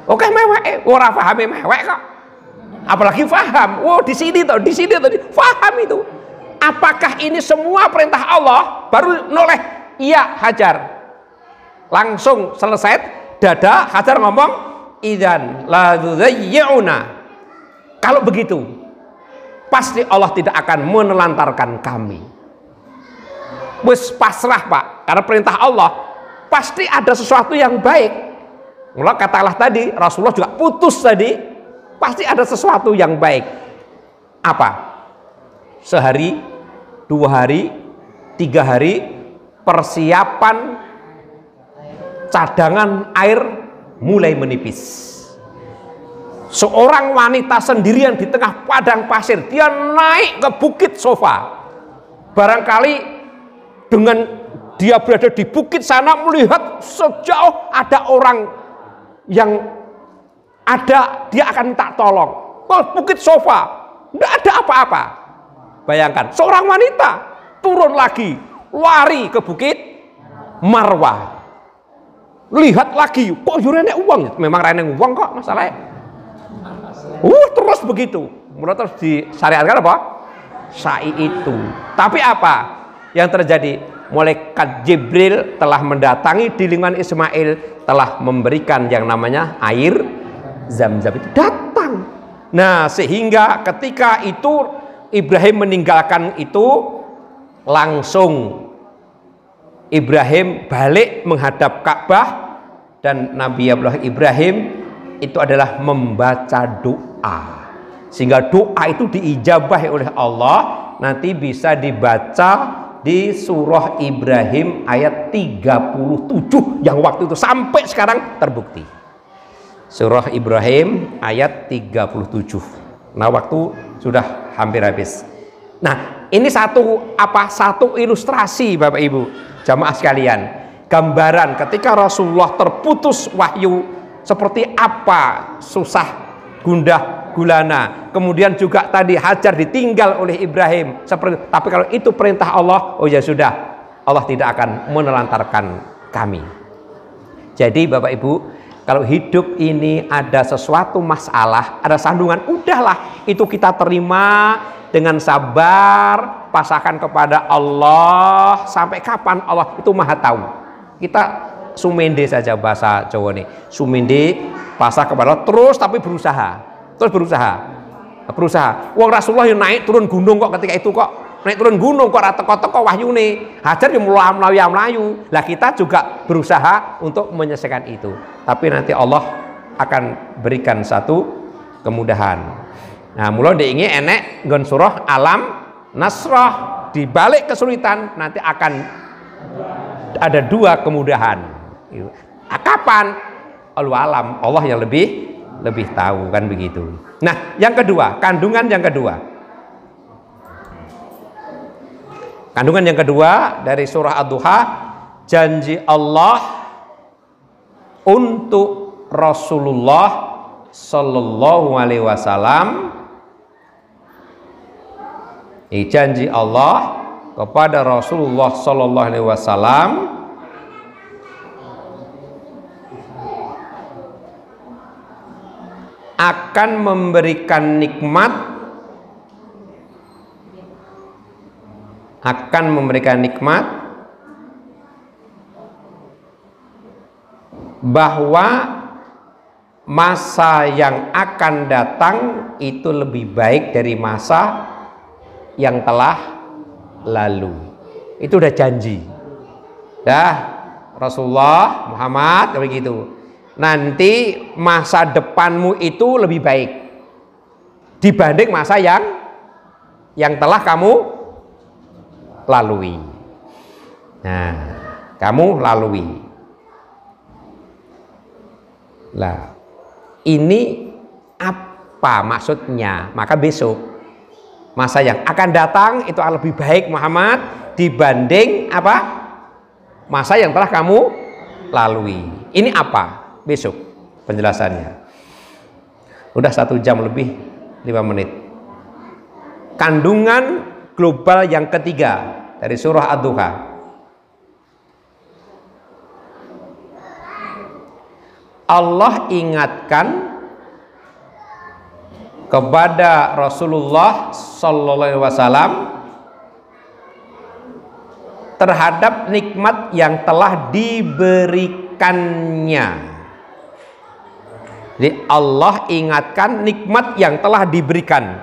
Oke mewek, ora pahami mewek kok. Apalagi paham, wow di sini tadi paham itu. Apakah ini semua perintah Allah? Baru noleh, iya hajar. Langsung selesai, dada hajar ngomong, idzan la tudzayyi'una. Kalau begitu, pasti Allah tidak akan menelantarkan kami. Wes pasrah Pak, karena perintah Allah pasti ada sesuatu yang baik. Mula katalah tadi, Rasulullah juga putus tadi, pasti ada sesuatu yang baik. Apa? Sehari, 2 hari, 3 hari, persiapan cadangan air mulai menipis. Seorang wanita sendirian di tengah padang pasir, dia naik ke bukit Sofa. Barangkali dengan dia berada di bukit sana melihat sejauh ada orang yang ada, dia akan minta tolong. Oh, bukit Sofa, tidak ada apa-apa. Bayangkan, seorang wanita turun lagi, lari ke bukit Marwah. Lihat lagi, kok yurene uang? Memang rene uang kok masalahnya. Terus begitu. Mulai terus disyariatkan apa? Sa'i itu. Tapi apa yang terjadi? Malaikat Jibril telah mendatangi di lingkungan Ismail, telah memberikan yang namanya air Zam-Zam itu datang. Nah, sehingga ketika itu Ibrahim meninggalkan itu, langsung Ibrahim balik menghadap Ka'bah, dan Nabi Ibrahim itu adalah membaca doa, sehingga doa itu diijabahi oleh Allah. Nanti bisa dibaca di surah Ibrahim ayat 37 yang waktu itu sampai sekarang terbukti. Surah Ibrahim ayat 37. Nah, waktu sudah hampir habis. Nah, ini satu ilustrasi Bapak Ibu jamaah sekalian, gambaran ketika Rasulullah terputus wahyu seperti apa susah gundah gulana. Kemudian juga tadi Hajar ditinggal oleh Ibrahim seperti, tapi kalau itu perintah Allah, oh ya sudah, Allah tidak akan menelantarkan kami. Jadi Bapak Ibu, kalau hidup ini ada sesuatu masalah, ada sandungan, udahlah itu kita terima dengan sabar, pasrahkan kepada Allah. Sampai kapan Allah itu maha tahu. Kita sumende saja bahasa Jawa nih, sumende, pasrah kepada Allah terus, tapi berusaha. Wong Rasulullah yang naik turun gunung kok, ketika itu kok naik turun gunung kok teko-teko wahyune. Hajar yang melayu. Lah kita juga berusaha untuk menyelesaikan itu, tapi nanti Allah akan berikan satu kemudahan. Nah, mula diingi enek nggon surah Alam Nasrah, di balik kesulitan nanti akan ada 2 kemudahan. Kapan? Alam, Allah yang lebih tahu, kan begitu. Nah, yang kedua, kandungan yang kedua. Kandungan yang kedua dari surah Ad-Duha, janji Allah untuk Rasulullah Sallallahu Alaihi Wasallam. Janji Allah kepada Rasulullah Sallallahu Alaihi Wasallam akan memberikan nikmat, bahwa masa yang akan datang itu lebih baik dari masa yang telah lalu. Itu udah janji. Rasulullah Muhammad begitu. Nanti masa depanmu itu lebih baik dibanding masa yang telah kamu lalui. Nah, kamu lalui. Lah, ini apa maksudnya? Maka besok masa yang akan datang itu akan lebih baik Muhammad dibanding apa? Masa yang telah kamu lalui. Ini apa? Besok penjelasannya. Udah 1 jam lebih 5 menit. Kandungan global yang ketiga dari surah Ad-Duha. Allah ingatkan kepada Rasulullah sallallahu alaihi wasallam terhadap nikmat yang telah diberikannya. Jadi Allah ingatkan nikmat yang telah diberikan.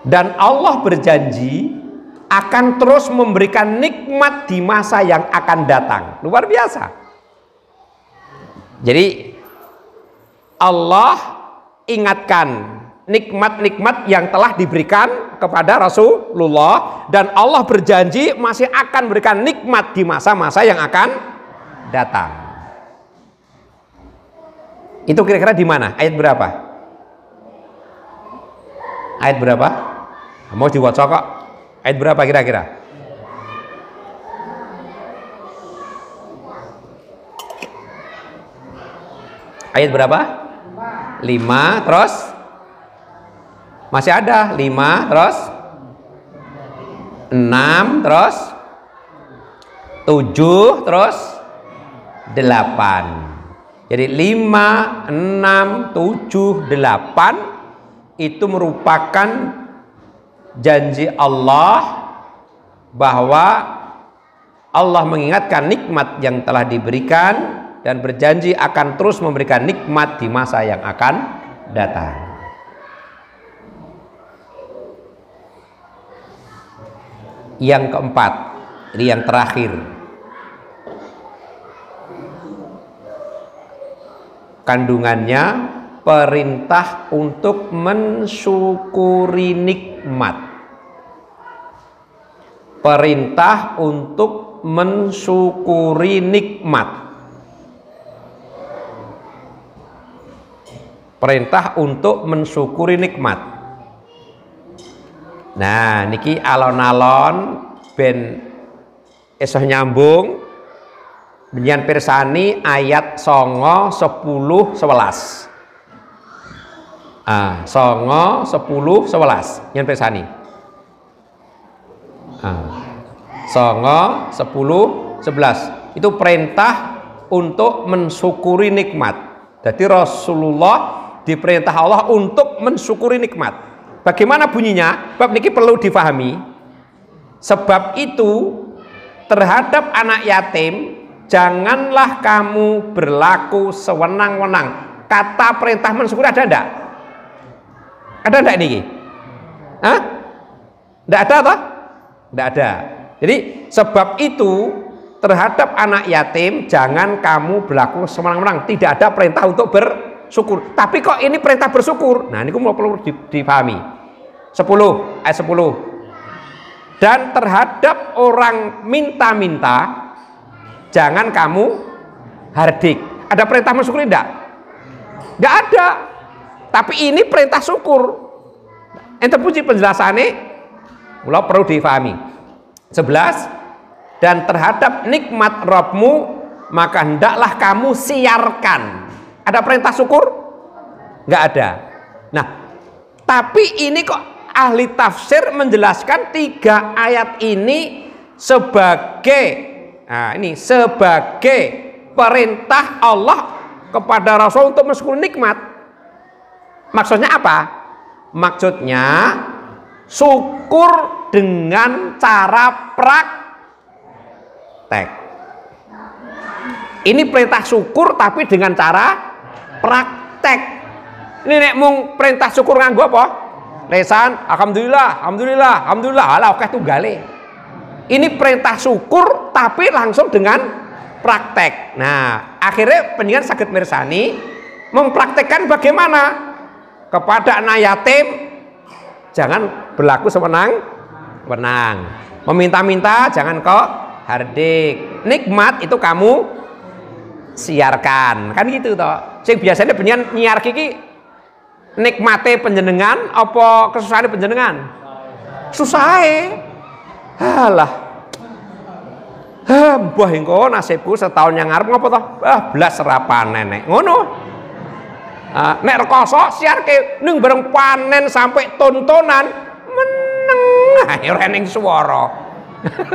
Dan Allah berjanji akan terus memberikan nikmat di masa yang akan datang. Luar biasa. Jadi Allah ingatkan nikmat-nikmat yang telah diberikan kepada Rasulullah, dan Allah berjanji masih akan berikan nikmat di masa-masa yang akan datang. Itu kira-kira di mana? Ayat berapa? Ayat berapa? Mau diwaca kok. Ayat berapa kira-kira? Ayat berapa? 5, terus masih ada 5, terus 6, terus 7, terus 8. Jadi 5, 6, 7, 8 itu merupakan janji Allah bahwa Allah mengingatkan nikmat yang telah diberikan dan berjanji akan terus memberikan nikmat di masa yang akan datang. Yang keempat, ini yang terakhir, kandungannya perintah untuk mensyukuri nikmat. Perintah untuk mensyukuri nikmat. Perintah untuk mensyukuri nikmat. Nah, niki alon-alon ben iso nyambung benyan pirsani ayat 9, 10, 11. Songo 10 11 nyen pirsani. Songo 10 11 itu perintah untuk mensyukuri nikmat. Jadi Rasulullah diperintah Allah untuk mensyukuri nikmat. Bagaimana bunyinya? Bab niki perlu difahami. Sebab itu terhadap anak yatim janganlah kamu berlaku sewenang-wenang. Kata perintah mensyukuri ada enggak? Ada enggak ini? Hah? Enggak ada toh? Enggak ada. Jadi sebab itu terhadap anak yatim jangan kamu berlaku sewenang-wenang. Tidak ada perintah untuk bersyukur. Tapi kok ini perintah bersyukur? Nah, ini perlu dipahami. 10 ayat 10. Dan terhadap orang minta-minta jangan kamu hardik. Ada perintah mensyukuri enggak? Enggak ada. Tapi ini perintah syukur. Ente puji penjelasannya, mula perlu difahami. 11. Dan terhadap nikmat Rabbmu maka hendaklah kamu siarkan. Ada perintah syukur? Enggak ada. Nah, tapi ini kok ahli tafsir menjelaskan 3 ayat ini sebagai sebagai perintah Allah kepada Rasul untuk mensyukuri nikmat. Maksudnya apa? Maksudnya syukur dengan cara praktek. Ini perintah syukur tapi dengan cara praktek. Ini nek mung perintah syukur nganggo apa? Lesan, alhamdulillah, alhamdulillah, alhamdulillah. Alah oke tunggale. Ini perintah syukur tapi langsung dengan praktek. Nah, akhirnya pendengar sakit mirsani mempraktekkan bagaimana kepada anak yatim jangan berlaku sewenang-wenang. Meminta-minta jangan kok hardik. Nikmat itu kamu siarkan. Kan gitu toh. Sing biasanya penyen nyiar kiki nikmate panjenengan apa kesusahane panjenengan? Susahe. Halah. Mbah engko nasibku setahun yang ngarep ngopo toh? Blas serapan nenek. Ngono. Nek rekoso siarke ning bareng panen sampai tontonan meneng rening swara.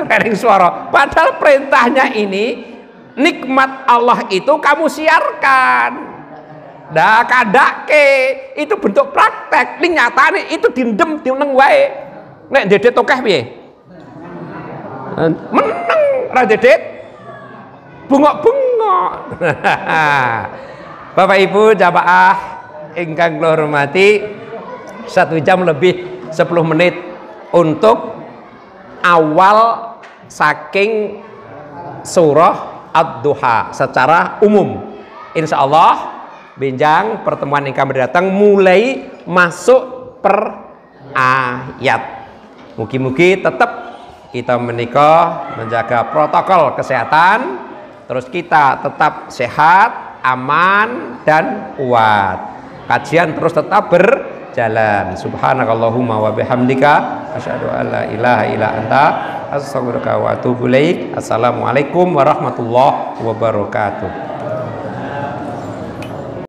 Rening swara. Padahal perintahnya ini nikmat Allah itu kamu siarkan. Nah, kadake itu bentuk praktek, ning nyatane itu dindem dineng wae. Nek dedet tokeh piye? Meneng ra dedet. Bungok-bungok. Bapak Ibu jamaah ingkang kula hormati, 1 jam lebih 10 menit untuk awal saking surah Ad-Duha secara umum. Insya Allah benjang pertemuan ingkang mendatang mulai masuk per ayat. Mugi-mugi tetap kita menikah menjaga protokol kesehatan, terus kita tetap sehat, aman dan kuat. Kajian terus tetap berjalan. Subhanakallahumma wa bihamdika asyhadu an la ilaha illa anta astaghfiruka wa atubu ilaik. Assalamualaikum warahmatullahi wabarakatuh.